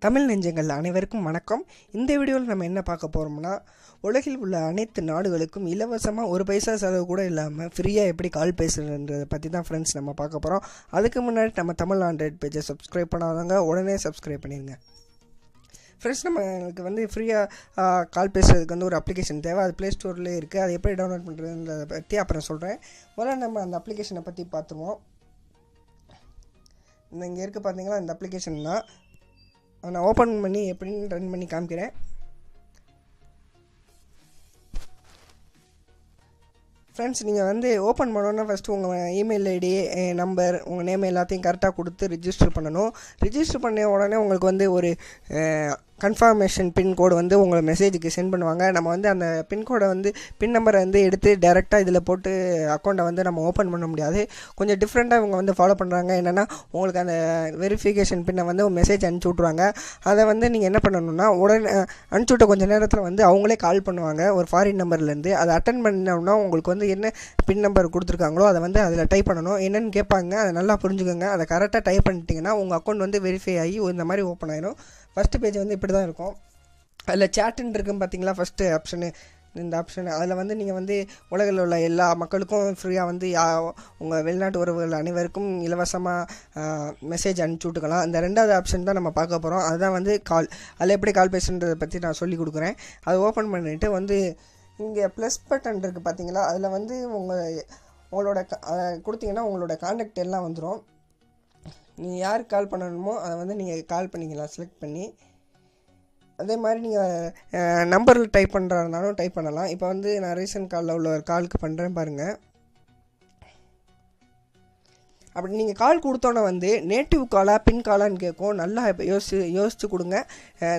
தமிழ் நெஞ்சங்கள் அனைவருக்கும் வணக்கம். இந்த வீடியோவில் நம்ம என்ன பார்க்க போகிறோம்னா, உலகில் உள்ள அனைத்து நாடுகளுக்கும் இலவசமாக ஒரு பைசா செலவு கூட இல்லாமல் ஃப்ரீயாக எப்படி கால் பேசுகிறன்றதை பற்றி தான் ஃப்ரெண்ட்ஸ் நம்ம பார்க்க போகிறோம். அதுக்கு முன்னாடி நம்ம தமிழ் ஆண்ட்ராய்ட் பேஜை சப்ஸ்கிரைப் பண்ணாதவங்க உடனே சப்ஸ்கிரைப் பண்ணிடுங்க. ஃப்ரெண்ட்ஸ், நம்மளுக்கு வந்து ஃப்ரீயாக கால் பேசுகிறதுக்கு வந்து ஒரு அப்ளிகேஷன் தேவை. அது ப்ளே ஸ்டோர்லேயே இருக்குது. அது எப்படி டவுன்லோட் பண்ணுறதுன்றதை பற்றி அப்புறம் சொல்கிறேன். முதல்ல நம்ம அந்த அப்ளிகேஷனை பற்றி பார்த்துருவோம். இங்கே இருக்குது பார்த்தீங்களா, இந்த அப்ளிகேஷன் தான். நான் ஓப்பன் பண்ணி எப்படின்னு ரன் பண்ணி காமிக்கிறேன். ஃப்ரெண்ட்ஸ், நீங்கள் வந்து ஓப்பன் பண்ணோன்னா ஃபஸ்ட்டு உங்கள் இமெயில் ஐடி, நம்பர், உங்கள் நேம் எல்லாத்தையும் கரெக்டாக கொடுத்து ரிஜிஸ்டர் பண்ணணும். ரிஜிஸ்டர் பண்ண உடனே உங்களுக்கு வந்து ஒரு கன்ஃபர்மேஷன் பின்கோடு வந்து உங்களை மெசேஜுக்கு சென்ட் பண்ணுவாங்க. நம்ம வந்து அந்த பின்கோடை வந்து பின் நம்பரை வந்து எடுத்து டேரெக்டாக இதில் போட்டு அக்கௌண்ட்டை வந்து நம்ம ஓப்பன் பண்ண முடியாது. கொஞ்சம் டிஃப்ரெண்ட்டாக இவங்க வந்து ஃபாலோ பண்ணுறாங்க. என்னென்னா, உங்களுக்கு அந்த வெரிஃபிகேஷன் பின்னை வந்து ஒரு மெசேஜ் அனுப்பிச்சி விட்ருவாங்க. அதை வந்து நீங்கள் என்ன பண்ணணும்னா, உடனே அனுப்பிச்சி விட்ட கொஞ்சம் நேரத்தில் வந்து அவங்களே கால் பண்ணுவாங்க ஒரு ஃபாரின் நம்பர்லேருந்து. அதை அட்டன் பண்ணோம்னா உங்களுக்கு வந்து என்ன பின் நம்பர் கொடுத்துருக்காங்களோ அதை வந்து அதில் டைப் பண்ணணும். என்னென்னு கேட்பாங்க, அதை நல்லா புரிஞ்சுக்கோங்க. அதை கரெக்டாக டைப் பண்ணிட்டீங்கன்னா உங்கள் அக்கௌண்ட் வந்து வெரிஃபை ஆகி இந்த மாதிரி ஓப்பன் ஆகிடும். ஃபஸ்ட்டு பேஜ் வந்து இப்படி தான் இருக்கும். அதில் சேட்டுன்னு இருக்குன்னு பார்த்தீங்களா, ஃபஸ்ட்டு ஆப்ஷனு, இந்த ஆப்ஷன். அதில் வந்து நீங்கள் வந்து உலகில் உள்ள எல்லா மக்களுக்கும் ஃப்ரீயாக வந்து உங்கள் வெளிநாட்டு உறவுகள் அனைவருக்கும் இலவசமாக மெசேஜ் அனுப்பிச்சி விட்டுக்கலாம். இந்த ரெண்டாவது ஆப்ஷன் தான் நம்ம பார்க்க போகிறோம். அதுதான் வந்து கால். அதில் எப்படி கால் பேசுன்றதை பற்றி நான் சொல்லி கொடுக்குறேன். அதை ஓப்பன் பண்ணிவிட்டு வந்து இங்கே ப்ளஸ் பட்டன் இருக்குது பார்த்தீங்களா, அதில் வந்து உங்களோட கொடுத்தீங்கன்னா உங்களோட கான்டாக்ட் எல்லாம் வந்துடும். நீங்கள் யாருக்கு கால் பண்ணணுமோ அதை வந்து நீங்கள் கால் பண்ணிக்கலாம் செலக்ட் பண்ணி. அதே மாதிரி நீங்கள் நம்பரில் டைப் பண்ணுறா இருந்தாலும் டைப் பண்ணலாம். இப்போ வந்து நான் ரீசன்ட் காலில் உள்ள ஒரு காலுக்கு பண்ணுறேன் பாருங்கள். அப்படி நீங்கள் கால் கொடுத்தோன்னே வந்து நேட்டிவ் காலாக பின் காலான்னு கேட்கும். நல்லா யோசித்து கொடுங்க.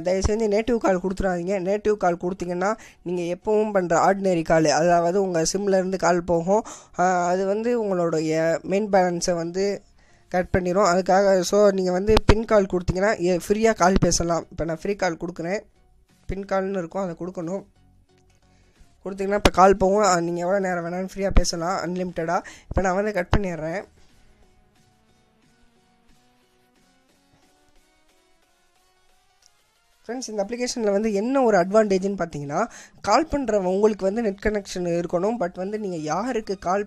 தயவுசெஞ்சு நேட்டிவ் கால் கொடுத்துடாதீங்க. நேட்டிவ் கால் கொடுத்தீங்கன்னா நீங்கள் எப்பவும் பண்ணுற ஆர்டினரி கால், அதாவது உங்கள் சிம்லேருந்து கால் போகும். அது வந்து உங்களுடைய மெயின் பேலன்ஸை வந்து கட் பண்ணிடும். அதுக்காக நீங்கள் வந்து பின் கால் கொடுத்தீங்கன்னா ஃப்ரீயாக கால் பேசலாம். இப்போ நான் ஃப்ரீ கால் கொடுக்குறேன். பின் கால்னு இருக்கும், அதை கொடுக்கணும். கொடுத்தீங்கன்னா இப்போ கால் போகும். நீங்கள் எவ்வளோ நேரம் வேணாலும் ஃப்ரீயாக பேசலாம், அன்லிமிட்டடாக. இப்போ நான் வந்து கட் பண்ணிடுறேன். ஃப்ரெண்ட்ஸ், இந்த அப்ளிகேஷனில் வந்து என்ன ஒரு அட்வான்டேஜ்னு பார்த்தீங்கன்னா, கால் பண்ணுறவங்க உங்களுக்கு வந்து நெட் கனெக்ஷன் இருக்கணும். பட் வந்து நீங்கள் யாருக்கு கால்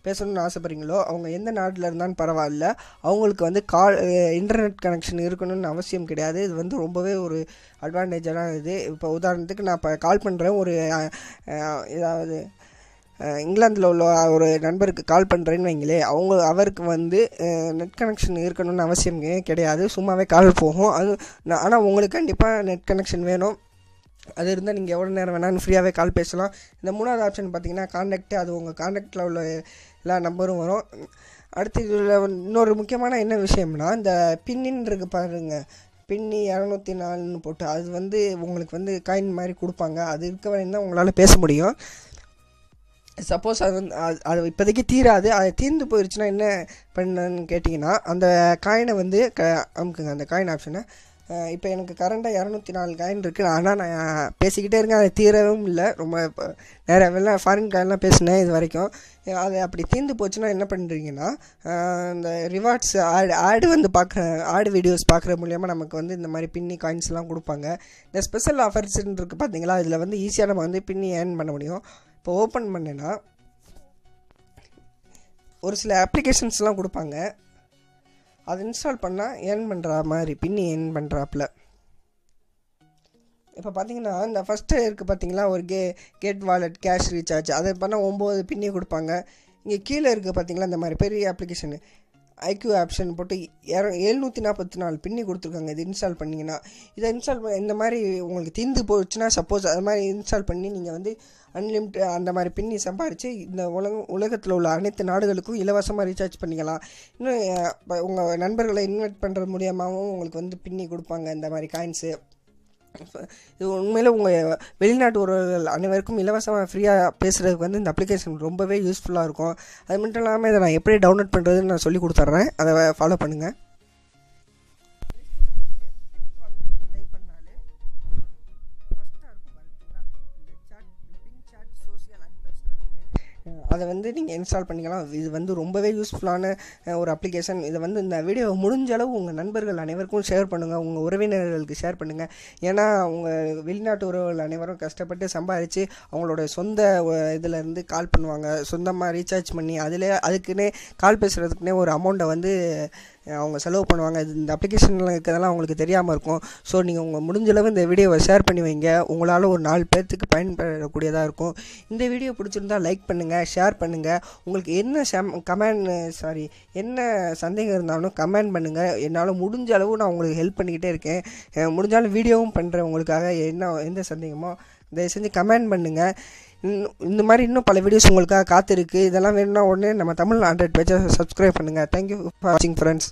பேசணும்னு ஆசைப்படுறீங்களோ அவங்க எந்த நாட்டில் இருந்தாலும் பரவாயில்ல, அவங்களுக்கு வந்து இன்டர்நெட் கனெக்ஷன் இருக்கணும்னு அவசியம் கிடையாது. இது வந்து ரொம்பவே ஒரு அட்வான்டேஜான இது. இப்போ உதாரணத்துக்கு நான் இப்போ கால் பண்ணுறேன், ஒரு ஏதாவது இங்கிலாந்தில் உள்ள ஒரு நண்பருக்கு கால் பண்ணுறேன்னு வைங்களே, அவருக்கு வந்து நெட் கனெக்ஷன் இருக்கணும்னு அவசியம் கிடையாது. சும்மாவே கால் போகும். ஆனால் உங்களுக்கு கண்டிப்பாக நெட் கனெக்ஷன் வேணும். அது இருந்தால் நீங்கள் எவ்வளோ நேரம் வேணாலும் ஃப்ரீயாகவே கால் பேசலாம். இந்த மூணாவது ஆப்ஷன் பார்த்தீங்கன்னா கான்டாக்ட். அது உங்கள் கான்டாக்டில் உள்ள எல்லா நம்பரும் வரும். அடுத்து இதில் இன்னொரு முக்கியமான என்ன விஷயம்னா, இந்த பின்னின்னு இருக்கு பாருங்கள், பின்னி 204ன்னு போட்டு அது வந்து உங்களுக்கு வந்து காயின் மாதிரி கொடுப்பாங்க. அது இருக்க வரையும் தான் உங்களால் பேச முடியும். சப்போஸ் அது வந்து அது இப்போதைக்கு தீராது. அது தீர்ந்து போயிடுச்சுன்னா என்ன பண்ணுன்னு கேட்டிங்கன்னா, அந்த காயினை வந்து அமுக்குங்க, அந்த காயின் ஆப்ஷனை. இப்போ எனக்கு கரண்டாக 204 காயின் இருக்குது. ஆனால் நான் பேசிக்கிட்டே இருக்கேன், அது தீரவும் இல்லை. ரொம்ப நிறைய வெளில ஃபாரின் காயின்லாம் பேசினேன் இது வரைக்கும். அது அப்படி தீர்ந்து போச்சுன்னா என்ன பண்ணுறீங்கன்னா, இந்த ரிவார்ட்ஸ் ஆடு வந்து ஆடு வீடியோஸ் பார்க்குற மூலிமா நமக்கு வந்து இந்த மாதிரி பின்னி காயின்ஸ்லாம் கொடுப்பாங்க. இந்த ஸ்பெஷல் ஆஃபர்ஸ்ன்னு இருக்குது பார்த்தீங்களா, இதில் வந்து ஈஸியாக நம்ம வந்து பின்னி ஏர்ன் பண்ண முடியும். இப்போ ஓப்பன் பண்ணேன்னா ஒரு சில அப்ளிகேஷன்ஸ்லாம் கொடுப்பாங்க. அதை இன்ஸ்டால் பண்ணால் ஏர்ன் பண்ணுற மாதிரி பின்னி ஏர்ன் பண்ணுறாப்புல. இப்போ பார்த்தீங்கன்னா இந்த ஃபஸ்ட்டு இருக்குது பார்த்தீங்களா, ஒரு கேட் வாலெட் கேஷ் ரீசார்ஜ், அதை பண்ணால் 9 பின்னி கொடுப்பாங்க. இங்கே கீழே இருக்குது பார்த்தீங்களா, இந்த மாதிரி பெரிய அப்ளிகேஷனு ஐக்யூ ஆப்ஷன் போட்டு 744 பின்னி கொடுத்துருக்காங்க. இது இன்ஸ்டால் பண்ணிங்கன்னா, இதை இந்த மாதிரி உங்களுக்கு தீர்ந்து போச்சுன்னா, சப்போஸ் அது மாதிரி இன்ஸ்டால் பண்ணி நீங்கள் வந்து அன்லிமிட்டட் அந்த மாதிரி பின்னி சம்பாரித்து இந்த உலகத்தில் உள்ள அனைத்து நாடுகளுக்கும் இலவசமாக ரீசார்ஜ் பண்ணிக்கலாம். இன்னும் இப்போ உங்கள் நண்பர்களை இன்வைட் பண்ணுறது மூலியமாகவும் உங்களுக்கு வந்து பின்னி கொடுப்பாங்க இந்த மாதிரி காயின்ஸு. இது உண்மையில் உங்கள் வெளிநாட்டு உறவுகள் அனைவருக்கும் இலவசமாக ஃப்ரீயாக பேசுகிறதுக்கு வந்து இந்த அப்ளிகேஷன் ரொம்பவே யூஸ்ஃபுல்லாக இருக்கும். அது மட்டும் இல்லாமல் இதை நான் எப்படி டவுன்லோட் பண்ணுறதுன்னு நான் சொல்லி கொடுத்துட்றேன். அதை ஃபாலோ பண்ணுங்கள். அதை வந்து நீங்கள் இன்ஸ்டால் பண்ணிக்கலாம். இது வந்து ரொம்பவே யூஸ்ஃபுல்லான ஒரு அப்ளிகேஷன். இதை வந்து இந்த வீடியோ முடிஞ்ச அளவு உங்கள் நண்பர்கள் அனைவருக்கும் ஷேர் பண்ணுங்கள், உங்கள் உறவினர்களுக்கு ஷேர் பண்ணுங்கள். ஏன்னா உங்கள் வெளிநாட்டு உறவுகள் அனைவரும் கஷ்டப்பட்டு சம்பாதிச்சு அவங்களோட சொந்த இதிலேருந்து கால் பண்ணுவாங்க, சொந்தமாக ரீசார்ஜ் பண்ணி அதுக்குன்னே கால் பேசுகிறதுக்குன்னே ஒரு அமௌண்ட்டை வந்து அவங்க செலவு பண்ணுவாங்க. இந்த அப்ளிகேஷனில் இருக்கிறதெல்லாம் அவங்களுக்கு தெரியாமல் இருக்கும். ஸோ நீங்கள் உங்கள் முடிஞ்சளவு இந்த வீடியோவை ஷேர் பண்ணி வைங்க, உங்களால் ஒரு 4 பேர்த்துக்கு பயன்படக்கூடியதாக இருக்கும். இந்த வீடியோ பிடிச்சிருந்தால் லைக் பண்ணுங்கள், ஷேர் பண்ணுங்கள். உங்களுக்கு என்ன சந்தேகம் இருந்தாலும் கமெண்ட் பண்ணுங்கள். என்னால் முடிஞ்ச அளவு நான் உங்களுக்கு ஹெல்ப் பண்ணிக்கிட்டே இருக்கேன். முடிஞ்சாலும் வீடியோவும் பண்ணுறேன். உங்களுக்காக எந்த சந்தேகமோ தயவு செஞ்சு கமெண்ட் பண்ணுங்கள். இந்த மாதிரி இன்னும் பல வீடியோஸ் உங்களுக்காக காத்திருக்கு. இதெல்லாம் வேணும்னா உடனே நம்ம தமிழ் 100 பேஜை சப்ஸ்கிரைப் பண்ணுங்கள். தேங்க்யூ ஃபார் வாட்சிங் ஃப்ரெண்ட்ஸ்.